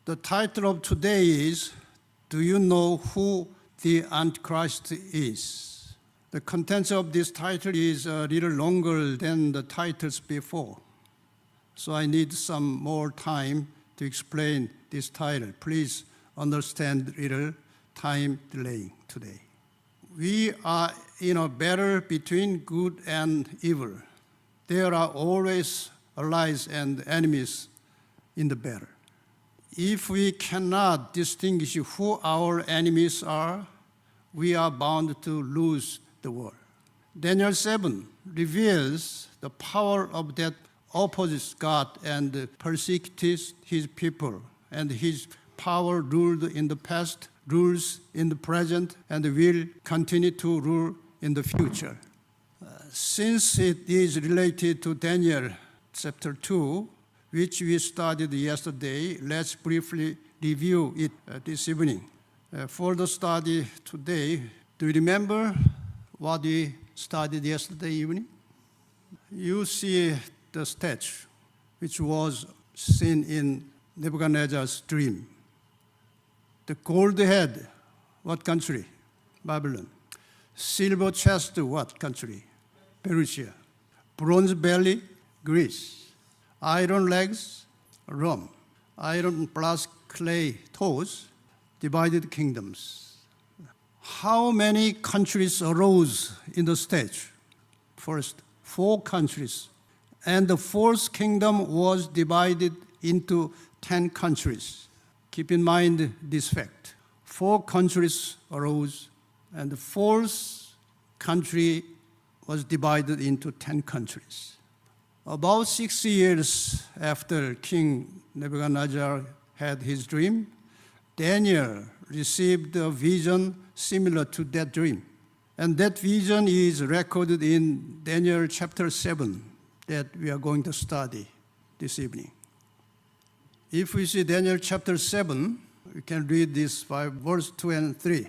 The title of today is, Do You Know Who the Antichrist is? The contents of this title is a little longer than the titles before. So I need some more time to explain this title. Please understand little time delay today. We are in a battle between good and evil. There are always allies and enemies in the battle. If we cannot distinguish who our enemies are, we are bound to lose the war. Daniel 7 reveals the power of that opposes God and persecutes his people, and his power ruled in the past, rules in the present, and will continue to rule in the future. Since it is related to Daniel chapter 2, which we studied yesterday, let's briefly review it this evening. For the study today, do you remember what we studied yesterday evening? You see the statue, which was seen in Nebuchadnezzar's dream. The gold head, what country? Babylon. Silver chest, what country? Persia. Bronze belly, Greece. Iron legs, Rome. Iron plus clay toes, divided kingdoms. How many countries arose in the stage? First, 4 countries. And the fourth kingdom was divided into 10 countries. Keep in mind this fact. 4 countries arose, and the fourth country was divided into 10 countries. About 6 years after King Nebuchadnezzar had his dream, Daniel received a vision similar to that dream. And that vision is recorded in Daniel chapter 7 that we are going to study this evening. If we see Daniel chapter 7, we can read this by verse 2 and 3.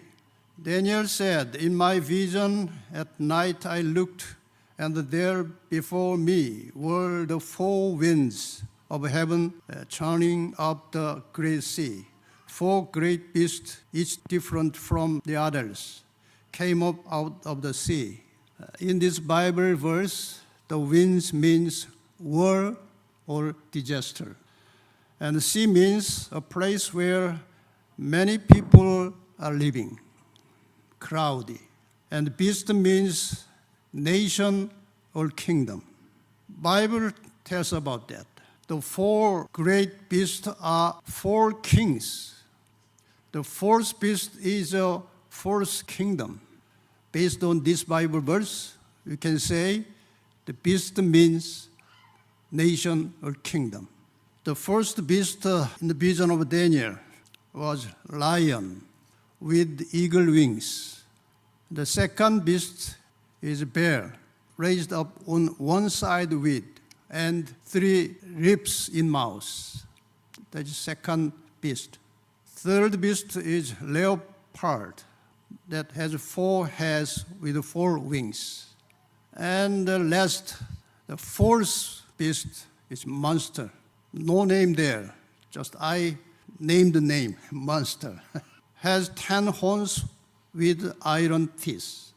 Daniel said, In my vision at night I looked, and there before me were the 4 winds of heaven churning up the great sea. 4 great beasts, each different from the others, came up out of the sea. In this Bible verse, the winds means war or disaster. And the sea means a place where many people are living, crowded. And beast means nation or kingdom. Bible tells about that. The 4 great beasts are 4 kings. The 4th beast is a 4th kingdom. Based on this Bible verse, we can say the beast means nation or kingdom. The first beast in the vision of Daniel was lion with eagle wings. The second beast is bear, raised up on one side with, and 3 ribs in mouth. That is second beast. Third beast is leopard, that has 4 heads with 4 wings. And the last, the 4th beast is monster. No name there, just I named the name, monster. Has 10 horns with iron teeth.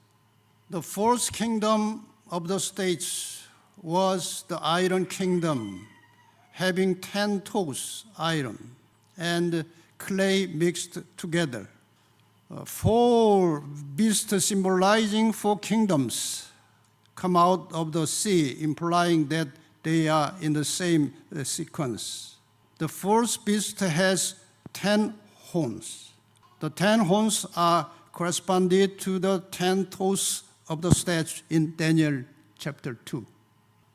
The 4th kingdom of the stage was the iron kingdom, having 10 toes iron and clay mixed together. 4 beasts symbolizing 4 kingdoms come out of the sea, implying that they are in the same sequence. The 4th beast has 10 horns. The 10 horns are corresponded to the 10 toes of the statue in Daniel chapter 2.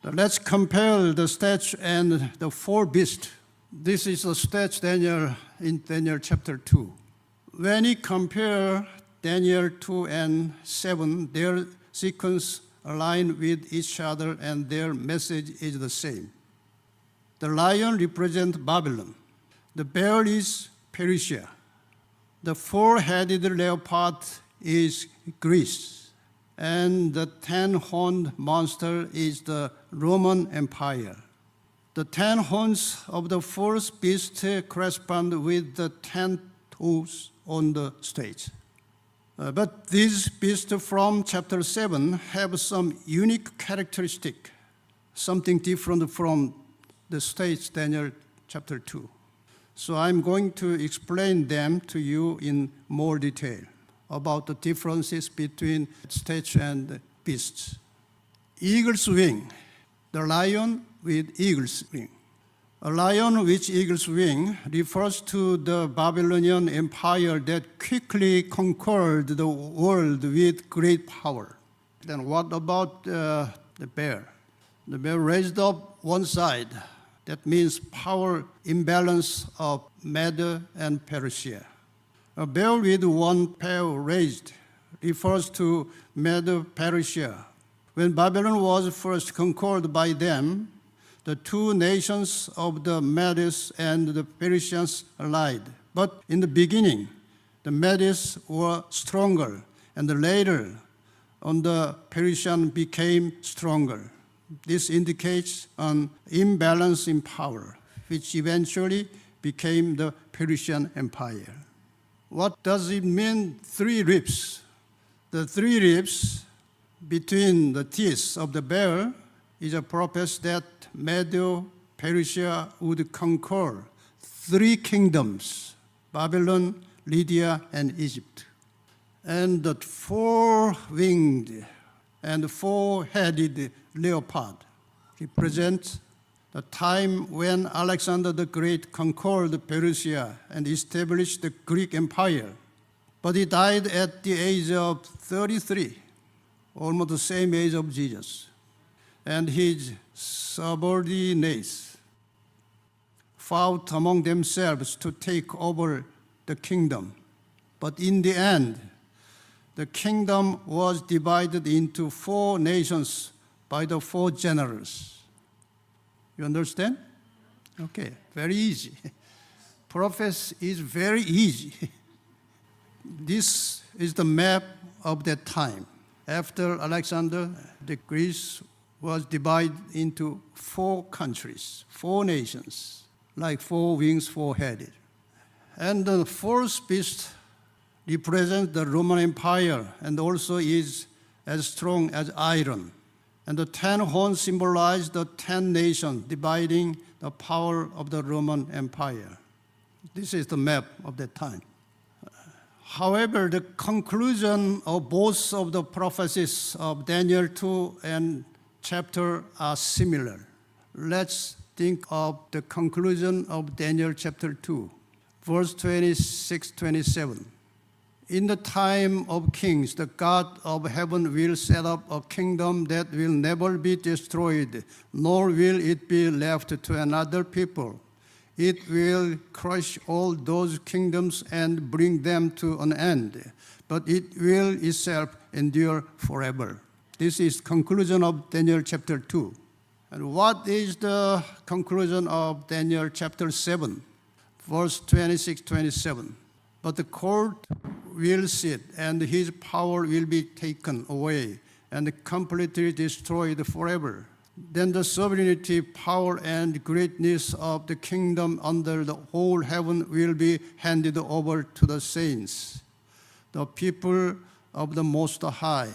Now let's compare the statue and the 4 beasts. This is the statue Daniel in Daniel chapter 2. When you compare Daniel 2 and 7, their sequence align with each other and their message is the same. The lion represents Babylon. The bear is Persia. The 4-headed leopard is Greece. And the 10-horned monster is the Roman Empire. The 10 horns of the first beast correspond with the 10 toes on the stage. But these beasts from chapter 7 have some unique characteristic, something different from the stage Daniel chapter 2. So I'm going to explain them to you in more detail about the differences between stage and beasts. Eagle's wing, the lion with eagle's wing. A lion with eagle's wing refers to the Babylonian Empire that quickly conquered the world with great power. Then what about the bear? The bear raised up one side. That means power imbalance of Media and Persia. A bear with one paw raised refers to Media Persia. When Babylon was first conquered by them, the two nations of the Medes and the Persians allied. But in the beginning, the Medes were stronger, and later on the Persian became stronger. This indicates an imbalance in power, which eventually became the Persian Empire. What does it mean, 3 ribs? The 3 ribs between the teeth of the bear is a prophecy that Media Persia would conquer 3 kingdoms, Babylon, Lydia, and Egypt. And the 4-winged and 4-headed leopard represents the time when Alexander the Great conquered Persia and established the Greek Empire. But he died at the age of 33, almost the same age of Jesus. And his subordinates fought among themselves to take over the kingdom. But in the end, the kingdom was divided into 4 nations by the 4 generals. You understand? Okay, very easy. Prophecy is very easy. This is the map of that time. After Alexander, the Greece was divided into 4 countries, 4 nations, like 4 wings, 4-headed. And the first beast represents the Roman Empire and also is as strong as iron. And the 10 horns symbolize the 10 nations dividing the power of the Roman Empire. This is the map of that time. However, the conclusion of both of the prophecies of Daniel 2 and chapter are similar. Let's think of the conclusion of Daniel chapter 2, verse 26-27. In the time of kings, the God of heaven will set up a kingdom that will never be destroyed, nor will it be left to another people. It will crush all those kingdoms and bring them to an end, but it will itself endure forever. This is conclusion of Daniel chapter 2. And what is the conclusion of Daniel chapter 7, verse 26-27? But the court will sit, and his power will be taken away and completely destroyed forever. Then the sovereignty, power, and greatness of the kingdom under the whole heaven will be handed over to the saints, the people of the Most High.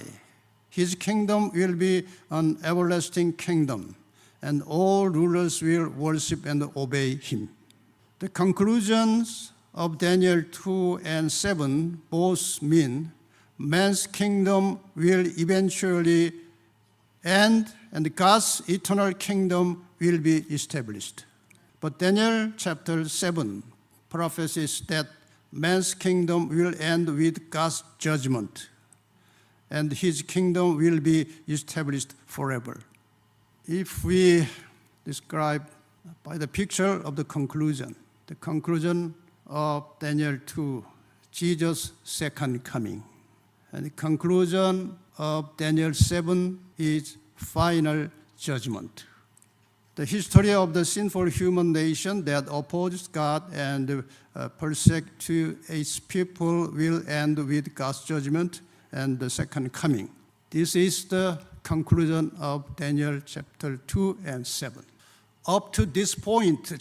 His kingdom will be an everlasting kingdom, and all rulers will worship and obey him. The conclusions of Daniel 2 and 7 both mean man's kingdom will eventually end and God's eternal kingdom will be established. But Daniel chapter 7 prophesies that man's kingdom will end with God's judgment, and his kingdom will be established forever. If we describe by the picture of the conclusion of Daniel 2, Jesus' second coming. And the conclusion of Daniel 7 is final judgment. The history of the sinful human nation that opposes God and persecutes its people will end with God's judgment and the second coming. This is the conclusion of Daniel chapter 2 and 7. Up to this point,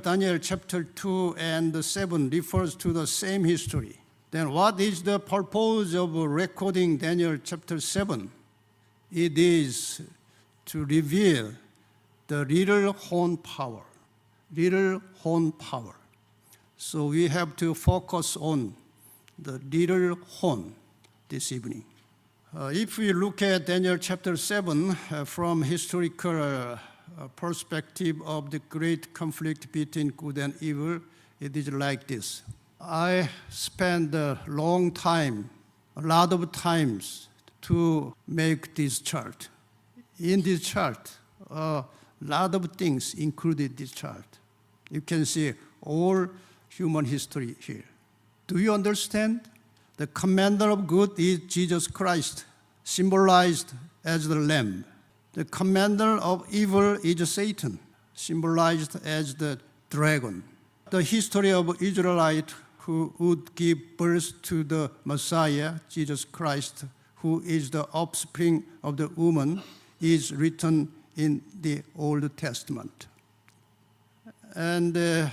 Daniel chapter 2 and 7 refers to the same history. Then what is the purpose of recording Daniel chapter 7? It is to reveal the little horn power. Little horn power. So we have to focus on the little horn this evening. If we look at Daniel chapter 7 from historical perspective of the great conflict between good and evil, it is like this. I spent a long time, a lot of times, to make this chart. In this chart, a lot of things included this chart. You can see all human history here. Do you understand? The commander of good is Jesus Christ, symbolized as the Lamb. The commander of evil is Satan, symbolized as the dragon. The history of Israelite who would give birth to the Messiah, Jesus Christ, who is the offspring of the woman, is written in the Old Testament. And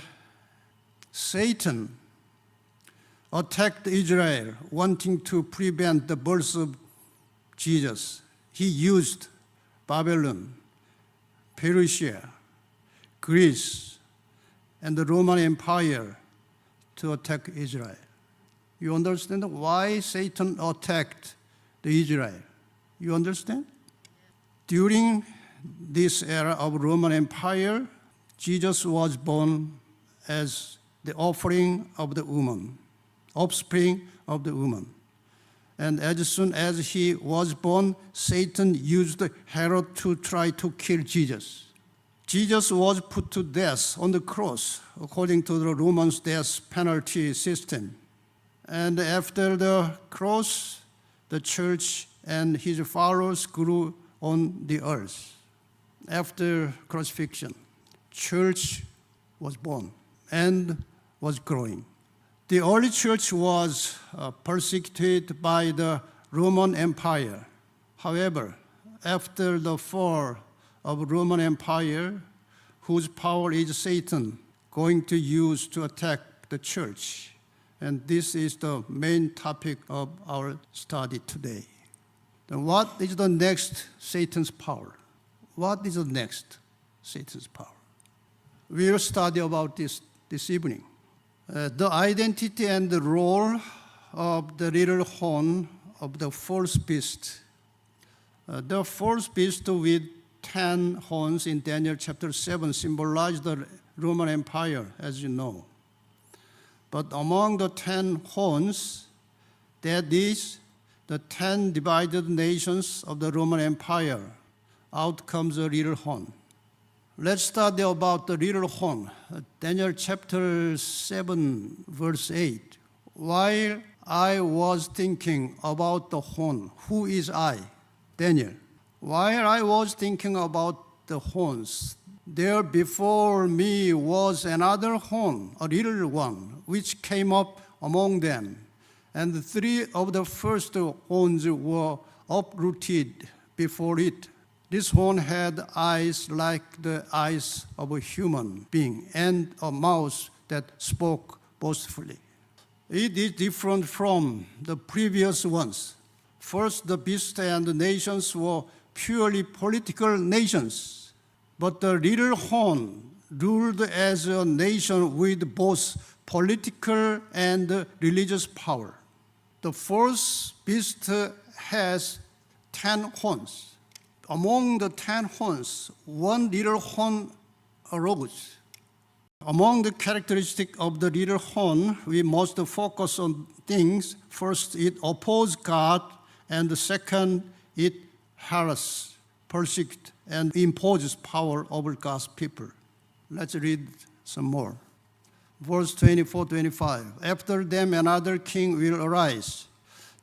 Satan attacked Israel, wanting to prevent the birth of Jesus. He used Babylon, Persia, Greece, and the Roman Empire to attack Israel. You understand why Satan attacked the Israel? You understand? During this era of Roman Empire, Jesus was born as the offering of the woman, offspring of the woman. And as soon as he was born, Satan used Herod to try to kill Jesus. Jesus was put to death on the cross, according to the Roman death penalty system. And after the cross, the church and his followers grew on the earth. After crucifixion, church was born and was growing. The early church was persecuted by the Roman Empire. However, after the fall of Roman Empire, whose power is Satan going to use to attack the church. And this is the main topic of our study today. Then what is the next Satan's power? What is the next Satan's power? We'll study about this evening. The identity and the role of the little horn of the false beast. The false beast with 10 horns in Daniel chapter 7 symbolized the Roman Empire, as you know. But among the 10 horns, that is, the 10 divided nations of the Roman Empire, out comes a little horn. Let's study about the little horn. Daniel chapter 7, verse 8. While I was thinking about the horn, who is I? Daniel. While I was thinking about the horns, there before me was another horn, a little one, which came up among them. And 3 of the first horns were uprooted before it. This horn had eyes like the eyes of a human being and a mouth that spoke boastfully. It is different from the previous ones. First, the beast and the nations were purely political nations, but the little horn ruled as a nation with both political and religious power. The first beast has 10 horns. Among the 10 horns, one little horn arose. Among the characteristics of the little horn, we must focus on things. First, it opposes God, and the second, it harasses, persecutes, and imposes power over God's people. Let's read some more. Verse 24-25. After them another king will arise,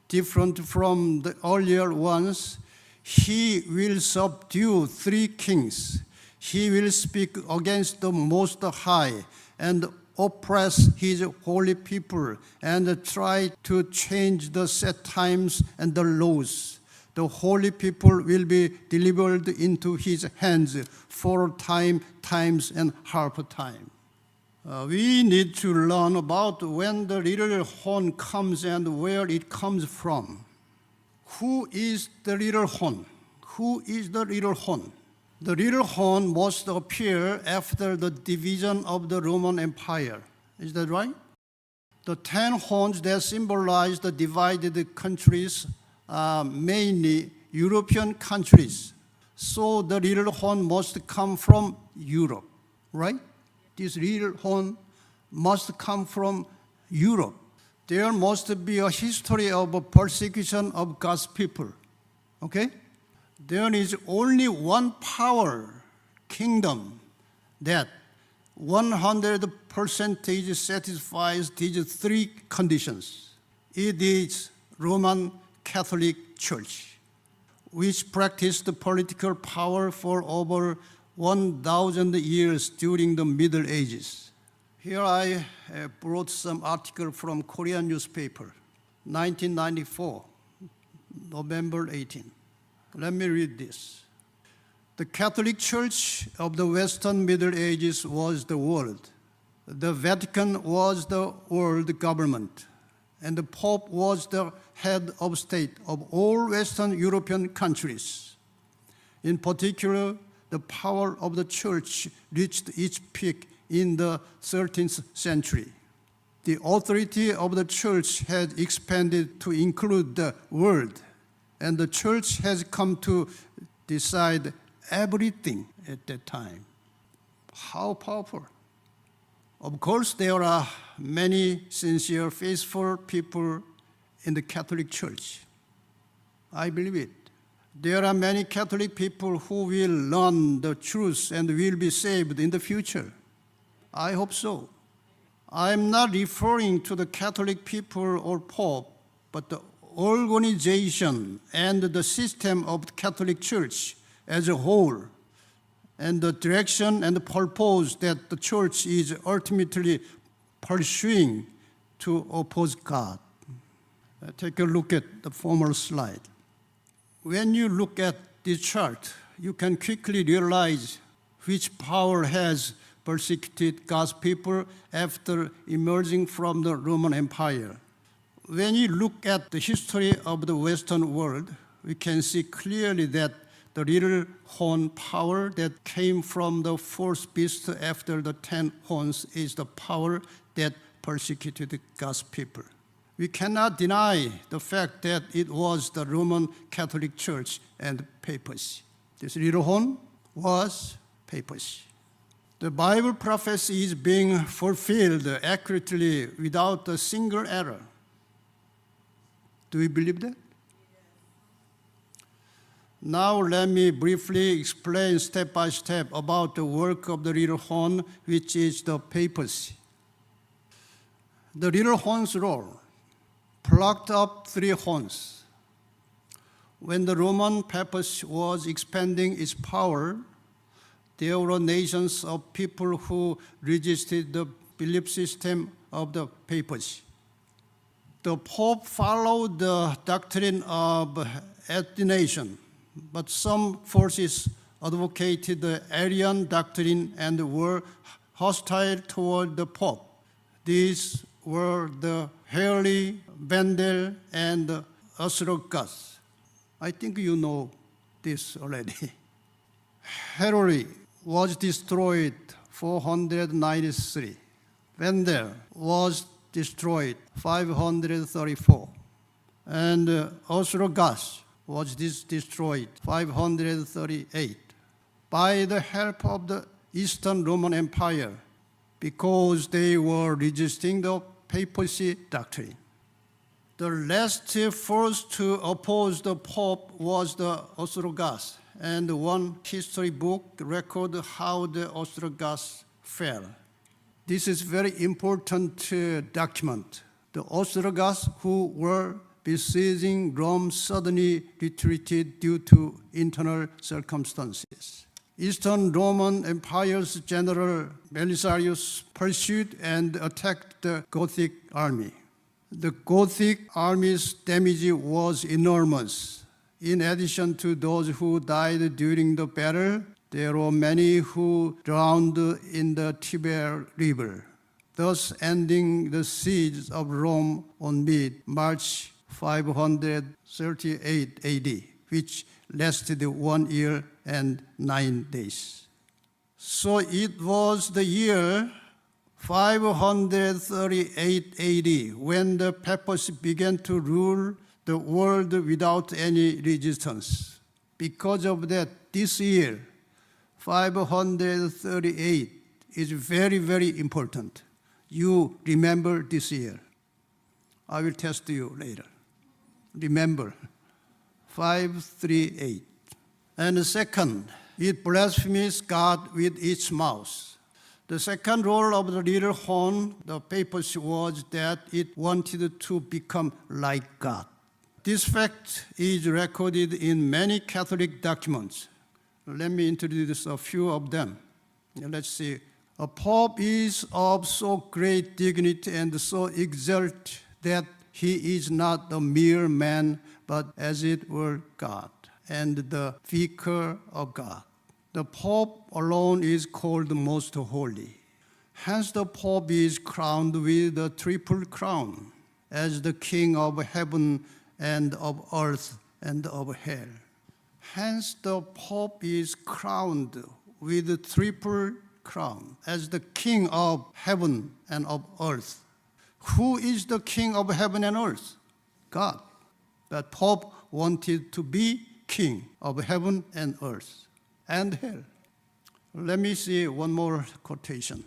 different from the earlier ones. He will subdue 3 kings. He will speak against the Most High and oppress his holy people and try to change the set times and the laws. the holy people will be delivered into his hands for times and half a time. We need to learn about when the little horn comes and where it comes from. Who is the little horn? Who is the little horn? The little horn must appear after the division of the Roman Empire. Is that right? The 10 horns that symbolize the divided countries are mainly European countries. So the little horn must come from Europe, right? This little horn must come from Europe. There must be a history of a persecution of God's people, okay? There is only one power, kingdom, that 100% satisfies these three conditions. It is Roman Catholic Church, which practiced political power for over 1,000 years during the Middle Ages. Here I brought some article from Korean newspaper, 1994, November 18. Let me read this. The Catholic Church of the Western Middle Ages was the world. The Vatican was the world government, and the Pope was the head of state of all Western European countries. In particular, the power of the Church reached its peak in the 13th century. The authority of the Church has expanded to include the world, and the Church has come to decide everything at that time. How powerful. Of course, there are many sincere, faithful people in the Catholic Church. I believe it. There are many Catholic people who will learn the truth and will be saved in the future. I hope so. I'm not referring to the Catholic people or Pope, but the organization and the system of the Catholic Church as a whole, and the direction and the purpose that the Church is ultimately pursuing to oppose God. Take a look at the former slide. When you look at this chart, you can quickly realize which power has persecuted God's people after emerging from the Roman Empire. When you look at the history of the Western world, we can see clearly that the little horn power that came from the fourth beast after the 10 horns is the power that persecuted God's people. We cannot deny the fact that it was the Roman Catholic Church and papacy. This little horn was papacy. The Bible prophecy is being fulfilled accurately without a single error. Do you believe that? Now let me briefly explain step by step about the work of the little horn, which is the papacy. The little horn's role: plucked up 3 horns. When the Roman papacy was expanding its power, there were nations of people who resisted the belief system of the papacy. The Pope followed the doctrine of Athanasius, but some forces advocated the Arian doctrine and were hostile toward the Pope. These were the Heruli, Wendell, and Ostrogas. I think you know this already. Heruli was destroyed 493. Wendell was destroyed 534. And Ostrogas was destroyed 538 by the help of the Eastern Roman Empire, because they were resisting the papacy doctrine. The last force to oppose the Pope was the Ostrogas, and one history book records how the Ostrogas fell. This is very important to document. The Ostrogas who were besieging Rome suddenly retreated due to internal circumstances. Eastern Roman Empire's general Belisarius pursued and attacked the Gothic army. The Gothic army's damage was enormous, In addition to those who died during the battle, there were many who drowned in the Tiber River, thus ending the siege of Rome on mid-March 538 AD, which lasted 1 year and 9 days. So it was the year 538 AD when the papacy began to rule the world without any resistance. Because of that, this year, 538, is very, very important. You remember this year. I will test you later. Remember, 538. And second, it blasphemes God with its mouth. The second role of the little horn, the papacy, was that it wanted to become like God. This fact is recorded in many Catholic documents. Let me introduce a few of them. Let's see. A pope is of so great dignity and so exalted that he is not a mere man, but as it were God, and the vicar of God. The Pope alone is called most holy. Hence the Pope is crowned with a triple crown, as the King of heaven and of earth and of hell. Hence the Pope is crowned with a triple crown, as the King of heaven and of earth. Who is the King of heaven and earth? God. But Pope wanted to be King of heaven and earth and hell. Let me see one more quotation.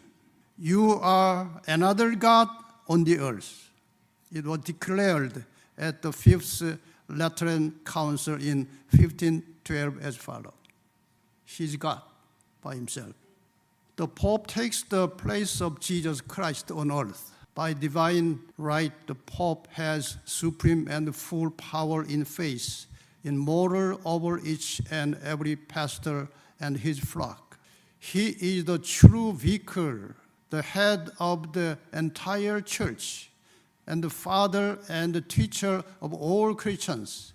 You are another God on the earth. It was declared at the Fifth Lateran Council in 1512 as follows. He's God by himself. The Pope takes the place of Jesus Christ on earth. By divine right, the Pope has supreme and full power in faith, in moral over each and every pastor and his flock. He is the true vicar, the head of the entire church, and the father and the teacher of all Christians.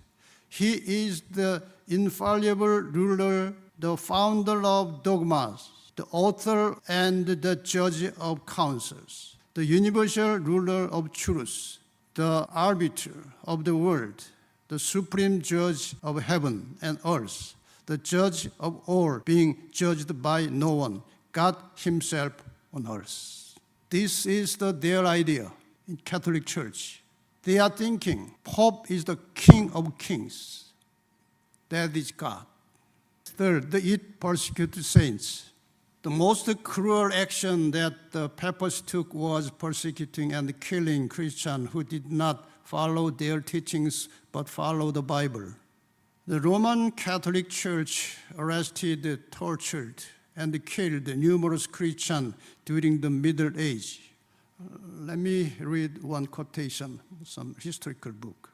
He is the infallible ruler, the founder of dogmas, the author and the judge of councils, the universal ruler of truth, the arbiter of the world, the supreme judge of heaven and earth, the judge of all, being judged by no one, God himself on earth. This is their idea in Catholic Church. They are thinking Pope is the King of kings. That is God. Third, it persecutes saints. The most cruel action that the papacy took was persecuting and killing Christians who did not follow their teachings but follow the Bible. The Roman Catholic Church arrested, tortured, and killed numerous Christians during the Middle Age. Let me read one quotation, some historical book.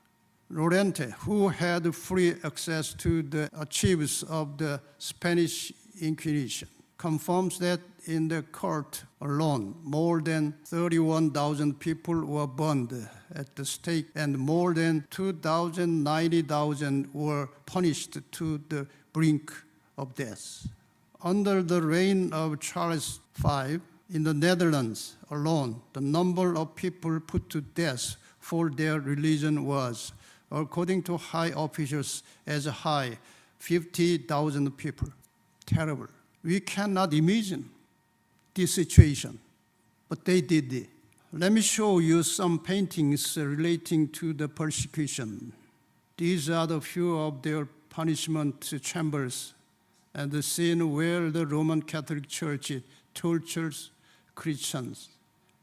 Lorente, who had free access to the archives of the Spanish Inquisition, confirms that in the court alone, more than 31,000 people were burned at the stake, and more than 90,000 were punished to the brink of death. Under the reign of Charles V, in the Netherlands alone, the number of people put to death for their religion was, according to high officials, as high 50,000 people. Terrible. We cannot imagine this situation, but they did it. Let me show you some paintings relating to the persecution. These are the few of their punishment chambers and the scene where the Roman Catholic Church tortures Christians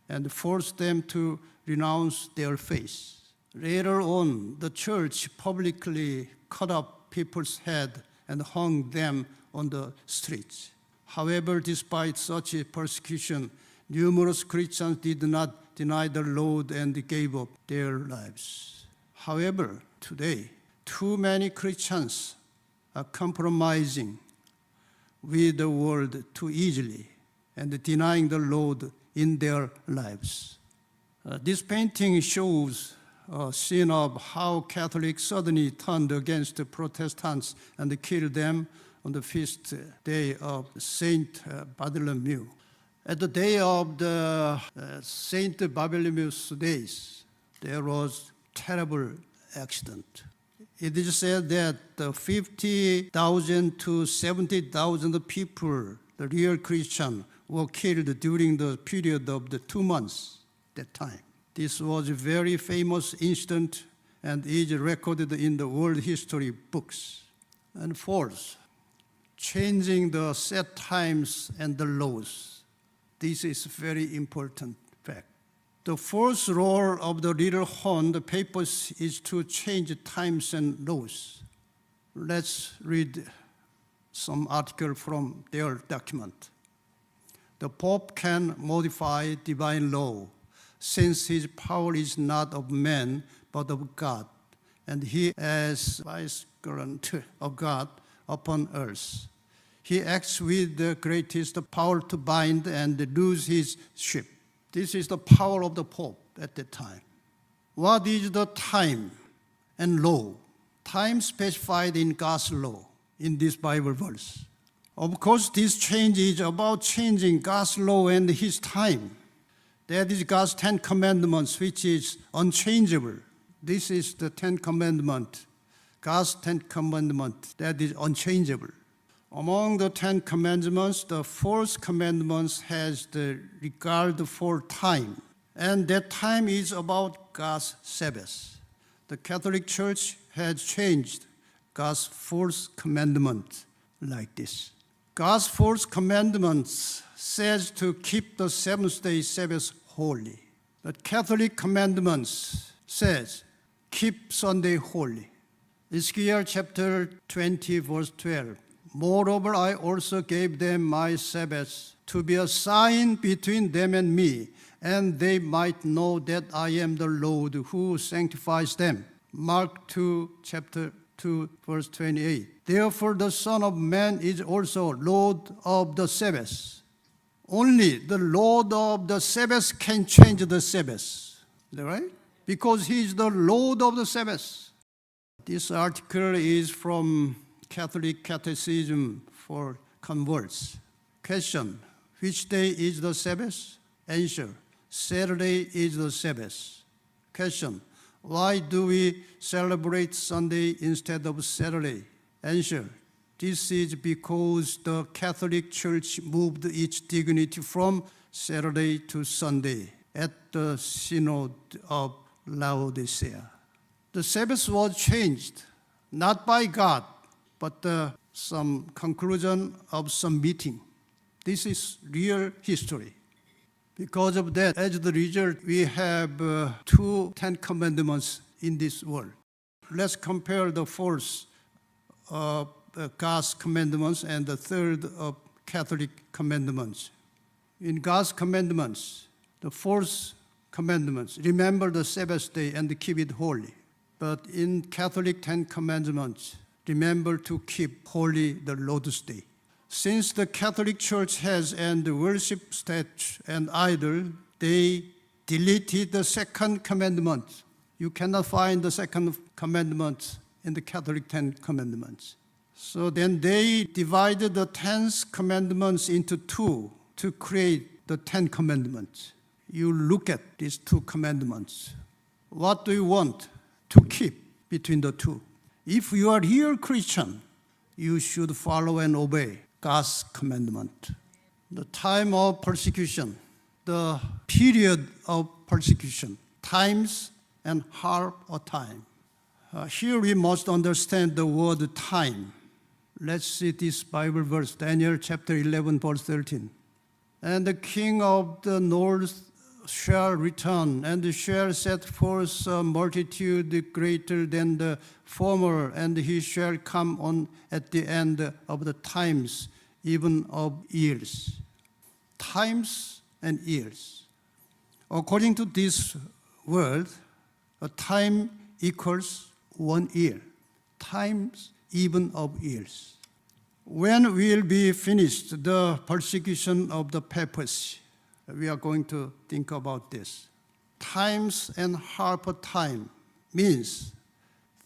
and forced them to renounce their faith. Later on, the church publicly cut off people's heads and hung them on the streets. However, despite such a persecution, numerous Christians did not deny the Lord and gave up their lives. However, today, too many Christians are compromising with the world too easily and denying the Lord in their lives. This painting shows scene of how Catholics suddenly turned against the Protestants and killed them on the feast day of Saint Bartholomew. At the day of the Saint Bartholomew's days, there was terrible accident. It is said that 50,000 to 70,000 people, the real Christians, were killed during the period of the 2 months that time. This was a very famous incident and is recorded in the world history books. And fourth, changing the set times and the laws. This is very important fact. The first role of the little horn, the papacy, is to change times and laws. Let's read some article from their document. The Pope can modify divine law, since his power is not of man, but of God, and he is vicegerent of God upon earth. He acts with the greatest power to bind and loose his sheep. This is the power of the Pope at that time. What is the time and law? Time specified in God's law in this Bible verse. Of course, this change is about changing God's law and his time. That is God's 10 commandments, which is unchangeable. This is the 10 commandments, God's 10 commandments that is unchangeable. Among the 10 commandments, the fourth commandment has the regard for time, and that time is about God's Sabbath. The Catholic Church has changed God's fourth commandment like this. God's fourth commandment says to keep the seventh-day Sabbath holy. The Catholic commandments says keep Sunday holy. Ezekiel chapter 20, verse 12. Moreover, I also gave them my Sabbaths to be a sign between them and me, and they might know that I am the Lord who sanctifies them. Mark 2, chapter 2, verse 28. Therefore, the Son of Man is also Lord of the Sabbath. Only the Lord of the Sabbath can change the Sabbath. Is that right? Because he is the Lord of the Sabbath. This article is from Catholic Catechism for Converts. Question: which day is the Sabbath? Answer: Saturday is the Sabbath. Question: why do we celebrate Sunday instead of Saturday? Answer: this is because the Catholic Church moved its dignity from Saturday to Sunday at the Synod of Laodicea. The Sabbath was changed, not by God, but some conclusion of some meeting. This is real history. Because of that, as the result, we have 2 Ten Commandments in this world. Let's compare the fourth of God's commandments and the third of Catholic commandments. In God's commandments, the fourth commandments, remember the Sabbath day and keep it holy. But in Catholic 10 Commandments, remember to keep holy the Lord's Day. Since the Catholic Church has and worship statue and idol, they deleted the second commandment. You cannot find the second commandment in the Catholic 10 Commandments. So then they divided the 10 commandments into 2 to create the 10 commandments. You look at these 2 commandments. What do you want to keep between the 2? If you are a real Christian, you should follow and obey God's commandment. The time of persecution, the period of persecution, times and half a time. Here we must understand the word time. Let's see this Bible verse, Daniel chapter 11, verse 13. And the king of the north shall return, and shall set forth a multitude greater than the former, and he shall come on at the end of the times, even of years. Times and years. According to this word, a time equals 1 year. Times even of years. When will be finished the persecution of the papacy? We are going to think about this. Times and half a time means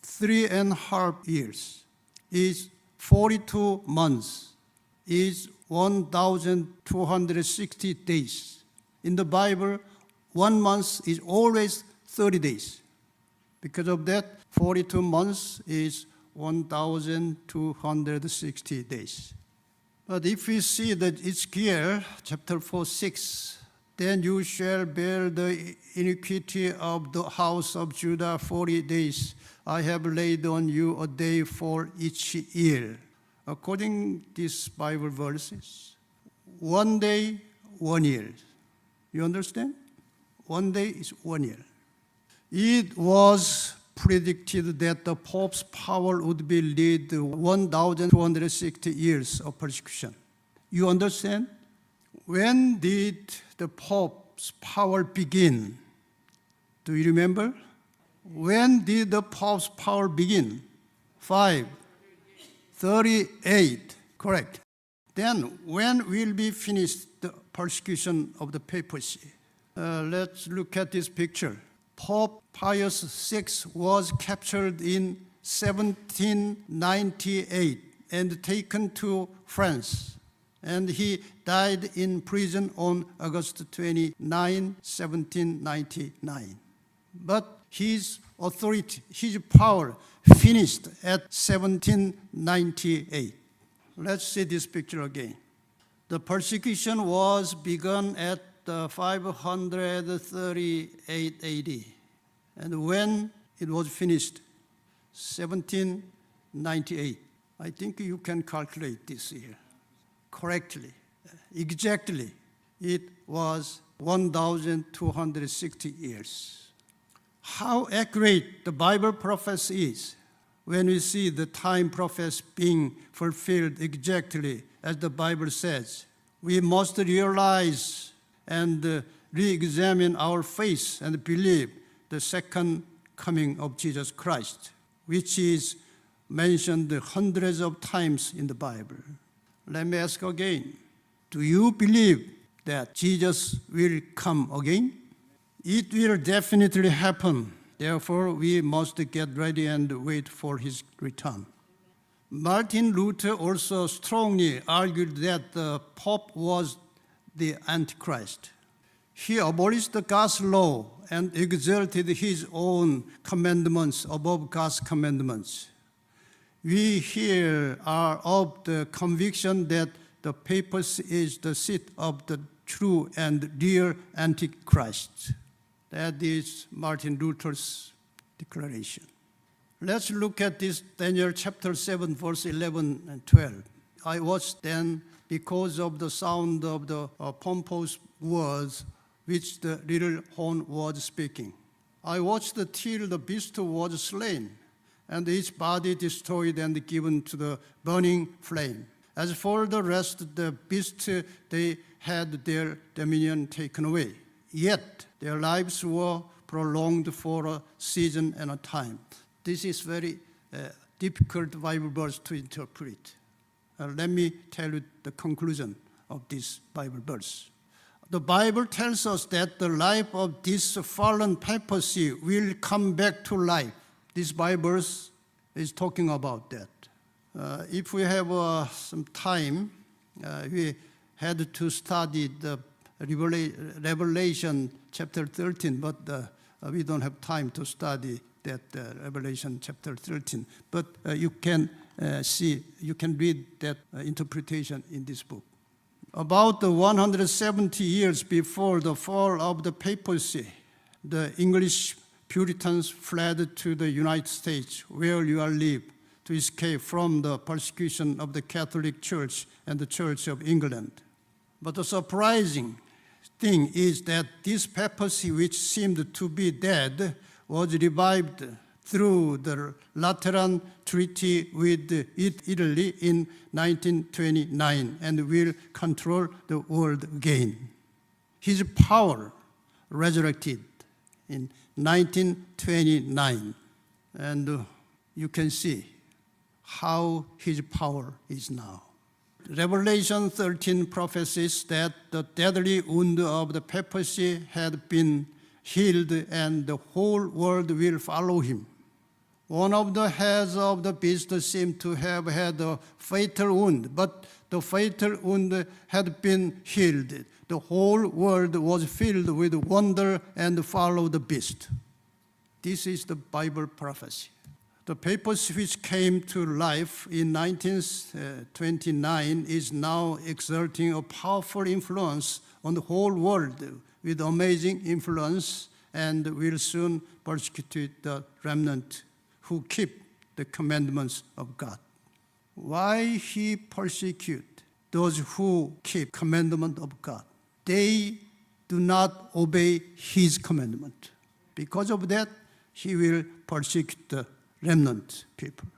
3.5 years, is 42 months, is 1,260 days. In the Bible, 1 month is always 30 days. Because of that, 42 months is 1,260 days. But if we see that it's clear, chapter 4:6, then you shall bear the iniquity of the house of Judah 40 days. I have laid on you a day for each year. According to these Bible verses, 1 day, 1 year. You understand? 1 day is 1 year. It was predicted that the Pope's power would be lead 1,260 years of persecution. You understand? When did the Pope's power begin? Do you remember? When did the Pope's power begin? 538, correct. Then when will be finished the persecution of the papacy? Let's look at this picture. Pope Pius VI was captured in 1798 and taken to France. And he died in prison on August 29, 1799. But his authority, his power finished at 1798. Let's see this picture again. The persecution was begun at 538 AD. And when it was finished, 1798. I think you can calculate this year correctly, exactly. It was 1,260 years. How accurate the Bible prophecy is when we see the time prophecy being fulfilled exactly as the Bible says. We must realize and re-examine our faith and believe the second coming of Jesus Christ, which is mentioned hundreds of times in the Bible. Let me ask again, do you believe that Jesus will come again? It will definitely happen. Therefore, we must get ready and wait for his return. Martin Luther also strongly argued that the Pope was the Antichrist. He abolished the God's law and exalted his own commandments above God's commandments. We here are of the conviction that the papacy is the seat of the true and real Antichrist. That is Martin Luther's declaration. Let's look at this Daniel chapter 7, verse 11 and 12. I watched then because of the sound of the pompous words which the little horn was speaking. I watched till the beast was slain, and its body destroyed and given to the burning flame. As for the rest, the beast, they had their dominion taken away. Yet their lives were prolonged for a season and a time. This is very difficult Bible verse to interpret. Let me tell you the conclusion of this Bible verse. The Bible tells us that the life of this fallen papacy will come back to life. This Bible verse is talking about that. If we have some time, we had to study the Revelation chapter 13, but we don't have time to study that Revelation chapter 13. But you can read that interpretation in this book. About 170 years before the fall of the papacy, the English Puritans fled to the United States, where you live, to escape from the persecution of the Catholic Church and the Church of England. But the surprising thing is that this papacy, which seemed to be dead, was revived through the Lateran Treaty with Italy in 1929 and will control the world again. His power resurrected in 1929, and you can see how his power is now. Revelation 13 prophesies that the deadly wound of the papacy had been healed, and the whole world will follow him. One of the heads of the beast seemed to have had a fatal wound, but the fatal wound had been healed. The whole world was filled with wonder and followed the beast. This is the Bible prophecy. The papacy which came to life in 1929 is now exerting a powerful influence on the whole world with amazing influence, and will soon persecute the remnant who keep the commandments of God. Why he persecute those who keep commandment of God? They do not obey his commandment. Because of that, he will persecute the remnant people.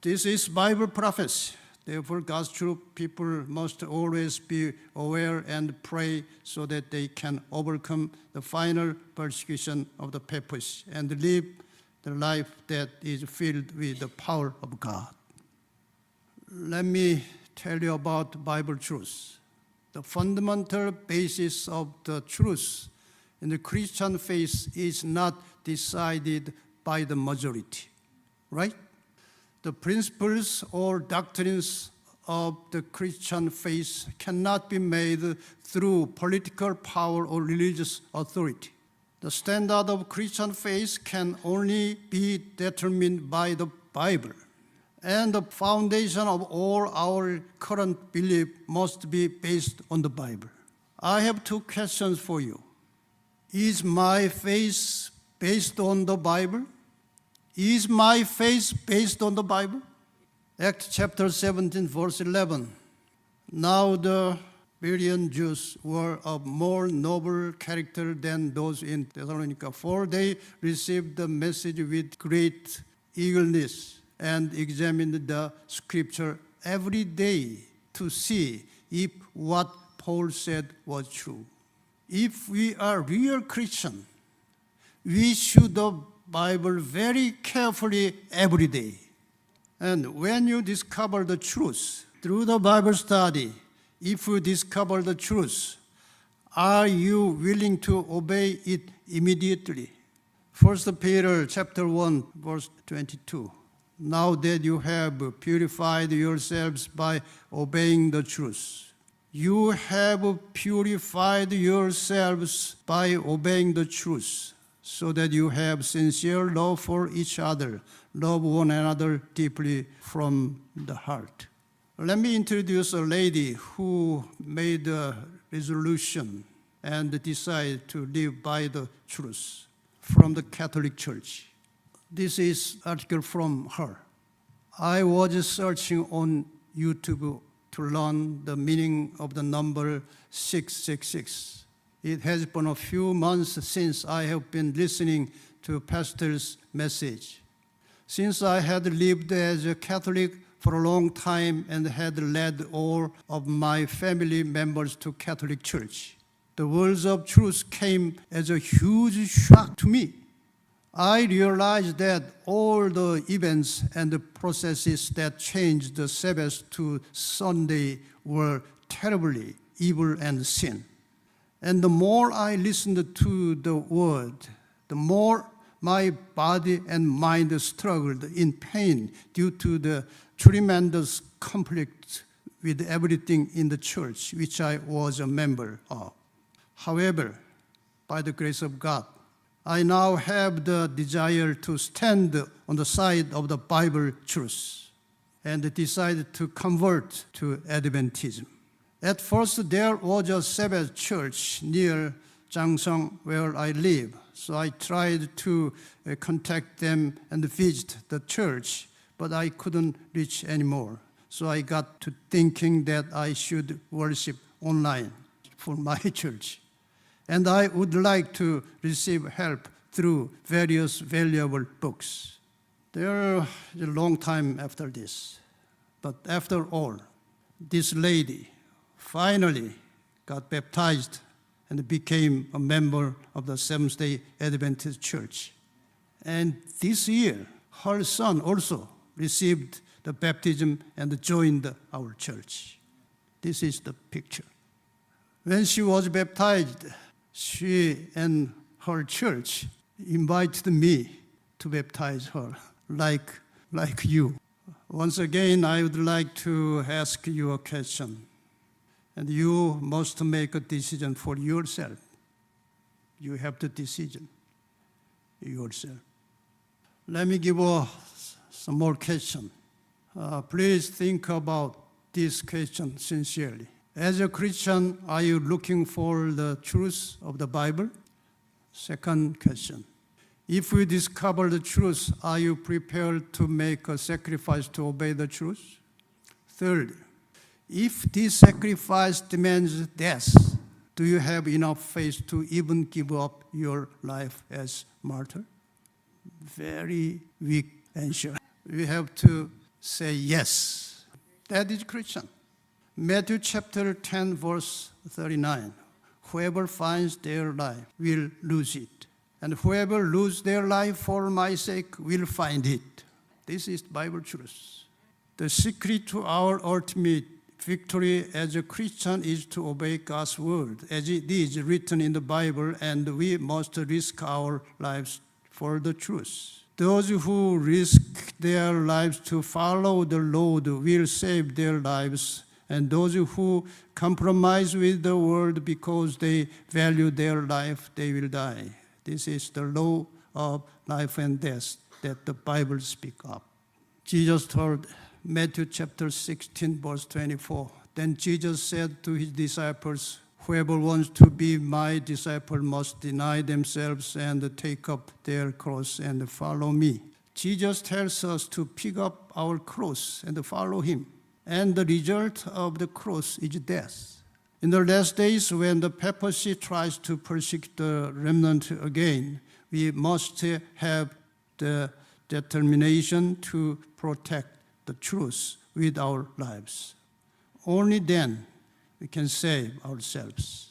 This is Bible prophecy. Therefore, God's true people must always be aware and pray so that they can overcome the final persecution of the papacy and live the life that is filled with the power of God. Let me tell you about Bible truth. The fundamental basis of the truth in the Christian faith is not decided by the majority, right? The principles or doctrines of the Christian faith cannot be made through political power or religious authority. The standard of Christian faith can only be determined by the Bible, and the foundation of all our current belief must be based on the Bible. I have two questions for you. Is my faith based on the Bible? Is my faith based on the Bible? Acts chapter 17, verse 11. Now the Berean Jews were of more noble character than those in Thessalonica, for they received the message with great eagerness and examined the scripture every day to see if what Paul said was true. If we are real Christian, we should the Bible very carefully every day. And when you discover the truth through the Bible study, if you discover the truth, are you willing to obey it immediately? 1 Peter chapter 1, verse 22. Now that you have purified yourselves by obeying the truth. You have purified yourselves by obeying the truth, so that you have sincere love for each other. Love one another deeply from the heart. Let me introduce a lady who made a resolution and decided to live by the truth from the Catholic Church. This is an article from her. I was searching on YouTube to learn the meaning of the number 666. It has been a few months since I have been listening to pastor's message. Since I had lived as a Catholic for a long time and had led all of my family members to Catholic Church, the words of truth came as a huge shock to me. I realized that all the events and the processes that changed the Sabbath to Sunday were terribly evil and sin. And the more I listened to the word, the more my body and mind struggled in pain due to the tremendous conflict with everything in the church which I was a member of. However, by the grace of God, I now have the desire to stand on the side of the Bible truth and decided to convert to Adventism. At first, there was a Sabbath church near Changsong where I live, so I tried to contact them and visit the church, but I couldn't reach anymore. So I got to thinking that I should worship online for my church. And I would like to receive help through various valuable books. There is a long time after this. But after all, this lady finally got baptized and became a member of the Seventh-day Adventist Church. And this year, her son also received the baptism and joined our church. This is the picture. When she was baptized, she and her church invited me to baptize her, like you. Once again, I would like to ask you a question, and you must make a decision for yourself. You have the decision yourself. Let me give some more question. Please think about this question sincerely. As a Christian, are you looking for the truth of the Bible? Second question. If you discover the truth, are you prepared to make a sacrifice to obey the truth? Third, if this sacrifice demands death, do you have enough faith to even give up your life as martyr? Very weak answer. We have to say yes. That is Christian. Matthew chapter 10, verse 39. Whoever finds their life will lose it, and whoever loses their life for my sake will find it. This is Bible truth. The secret to our ultimate victory as a Christian is to obey God's word, as it is written in the Bible, and we must risk our lives for the truth. Those who risk their lives to follow the Lord will save their lives, and those who compromise with the world because they value their life, they will die. This is the law of life and death that the Bible speaks of. Jesus told Matthew chapter 16, verse 24. Then Jesus said to his disciples, whoever wants to be my disciple must deny themselves and take up their cross and follow me. Jesus tells us to pick up our cross and follow him. And the result of the cross is death. In the last days, when the papacy tries to persecute the remnant again, we must have the determination to protect the truth with our lives. Only then we can save ourselves.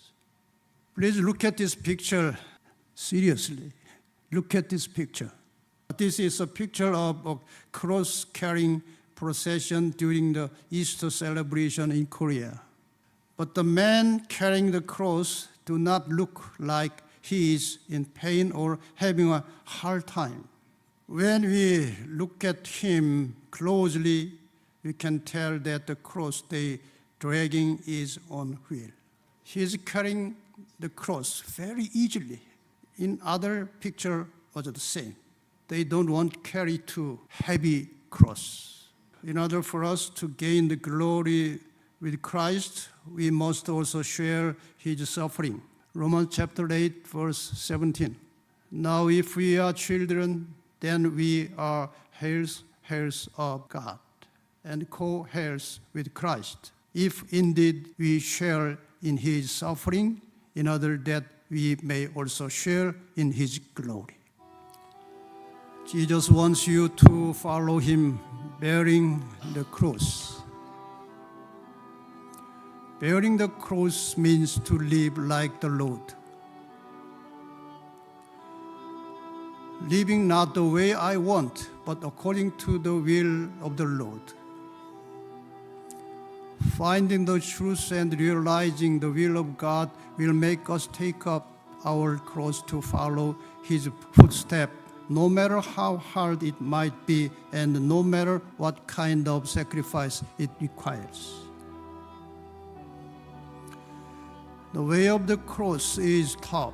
Please look at this picture seriously. Look at this picture. This is a picture of a cross-carrying procession during the Easter celebration in Korea. But the man carrying the cross do not look like he is in pain or having a hard time. When we look at him closely, we can tell that the cross they dragging is on wheel. He is carrying the cross very easily. In other picture was the same. They don't want to carry too heavy cross. In order for us to gain the glory with Christ, we must also share his suffering. Romans chapter 8, verse 17. Now if we are children, then we are heirs of God and co-heirs with Christ. If indeed we share in his suffering, in order that we may also share in his glory. Jesus wants you to follow him bearing the cross. Bearing the cross means to live like the Lord. Living not the way I want, but according to the will of the Lord. Finding the truth and realizing the will of God will make us take up our cross to follow his footsteps, no matter how hard it might be and no matter what kind of sacrifice it requires. The way of the cross is tough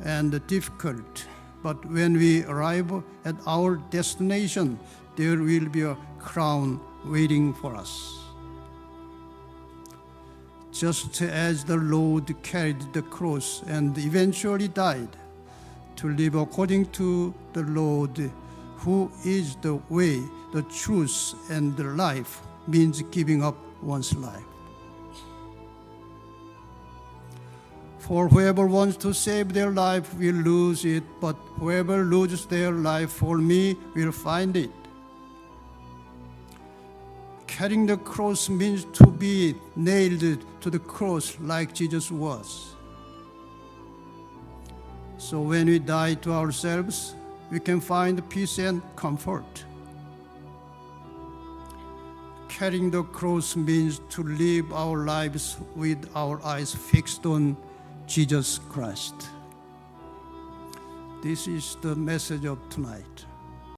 and difficult, but when we arrive at our destination, there will be a crown waiting for us. Just as the Lord carried the cross and eventually died, to live according to the Lord, who is the way, the truth, and the life, means giving up one's life. For whoever wants to save their life will lose it, but whoever loses their life for me will find it. Carrying the cross means to be nailed to the cross like Jesus was. So when we die to ourselves, we can find peace and comfort. Carrying the cross means to live our lives with our eyes fixed on Jesus Christ. This is the message of tonight.